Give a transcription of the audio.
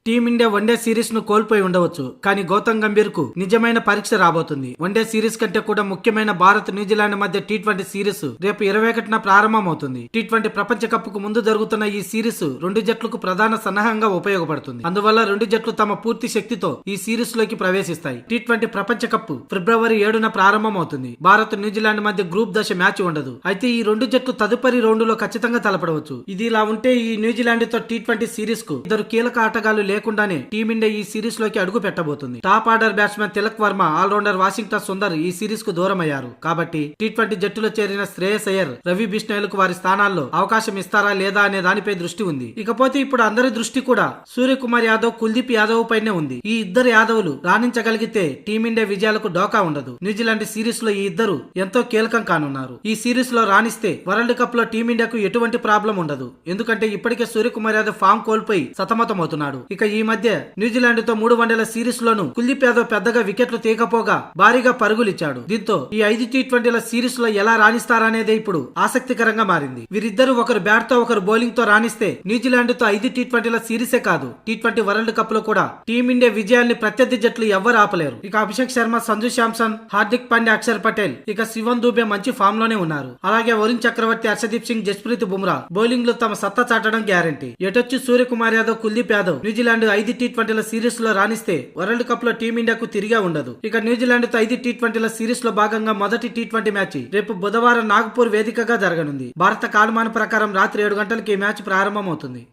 Team India one day series ను కోల్పోయి ఉండవచ్చు, కానీ గౌతమ్ గంభీర్ కు నిజమైన పరీక్ష రాబోతుంది. వన్డే సిరీస్ కంటే కూడా ముఖ్యమైన భారత్ న్యూజిలాండ్ మధ్య టీ20 సిరీస్ రేపు 21న ప్రారంభమవుతుంది. టీ20 ప్రపంచ కప్ కు ముందు జరుగుతున్న ఈ సిరీస్ రెండు జట్లకు ప్రధాన సన్నాహంగా ఉపయోగపడుతుంది. అందువల్ల రెండు జట్లు తమ పూర్తి శక్తితో ఈ సిరీస్ లోకి ప్రవేశిస్తాయి. టీ20 ప్రపంచ కప్ ఫిబ్రవరి 7న ప్రారంభమవుతుంది. భారత్ న్యూజిలాండ్ మధ్య గ్రూప్ దశ మ్యాచ్ ఉండదు. అయితే ఈ రెండు జట్లు తదుపరి రౌండ్ లో ఖచ్చితంగా తలపడవచ్చు. ఇది ఇలా ఉంటే ఈ న్యూజిలాండ్ తో టీ20 సిరీస్ కు ఇద్దరు కీలక ఆటగాళ్లు లేకుండానే టీమిండియా ఈ సిరీస్ లోకి అడుగు పెట్టబోతుంది. Top order batsmen Tilak Varma, allrounder Washington Sundar ఈ సిరీస్ కు దూరమయ్యారు. కాబట్టి టీ20 జట్టులో చేరిన శ్రేయస్ అయ్యర్, రవి బిష్ణోయ్లకు వారి స్థానాల్లో అవకాశం ఇస్తారా లేదా అనే దానిపై దృష్టి ఉంది. ఇకపోతే ఇప్పుడు అందరి దృష్టి కూడా సూర్యకుమార్ యాదవ్, కుల్దీప్ యాదవ్ పైనే ఉంది. ఈ ఇద్దరు యాదవులు రాణించగలిగితే టీమిండియా విజయాలకు డోకా ఉండదు. న్యూజిలాండ్ సిరీస్ లో ఈ ఇద్దరు ఎంతో కీలకం కానున్నారు. ఈ సిరీస్ లో రాణిస్తే వరల్డ్ కప్ లో టీమిండియాకు ఎటువంటి ప్రాబ్లం ఉండదు. ఎందుకంటే ఇప్పటికే సూర్యకుమార్ యాదవ్ ఫామ్ కోల్పోయి సతమతమవుతున్నాడు. ఇక ఈ మధ్య న్యూజిలాండ్ తో 3 వన్డేల సిరీస్ లోను కుల్దీప్ యాదవ్ పెద్దగా వికెట్లు తీయకపోగా భారీగా పరుగులిచ్చాడు. దీంతో ఈ 5 టీ20ల సిరీస్ లో ఎలా రాణిస్తారనేదే ఇప్పుడు ఆసక్తికరంగా మారింది. వీరిద్దరూ ఒకరు బ్యాట్ తో ఒకరు బౌలింగ్ తో రాణిస్తే న్యూజిలాండ్ తో 5 టీ20ల సిరీసే కాదు, టీ20 వరల్డ్ కప్ లో కూడా టీమిండియా విజయాల్ని ప్రత్యర్థి జట్లు ఎవ్వరు ఆపలేరు. ఇక అభిషేక్ శర్మ, సంజు శాంసన్, హార్దిక్ పాండ్యా, అక్షర్ పటేల్, ఇక శివన్ దూబే మంచి ఫామ్ లోనే ఉన్నారు. అలాగే వరుణ్ చక్రవర్తి, హర్షదీప్ సింగ్, జస్ప్రీత్ బుమ్రా బౌలింగ్ లో తమ సత్తా చాటడం గ్యారంటీ. ఎటొచ్చి సూర్యకుమార్ యాదవ్, కుల్దీప్ యాదవ్ న్యూజిలాండ్ 5 టీ20ల సిరీస్ లో రాణిస్తే వరల్డ్ కప్ లో టీమిండియాకు తిరిగే ఉండదు. ఇక న్యూజిలాండ్ తో 5 టీ20ల సిరీస్ లో భాగంగా మొదటి టీ20 మ్యాచ్ రేపు బుధవారం నాగపూర్ వేదికగా జరగనుంది. భారత కాలమాన ప్రకారం రాత్రి 7 గంటలకు ఈ మ్యాచ్ ప్రారంభమవుతుంది.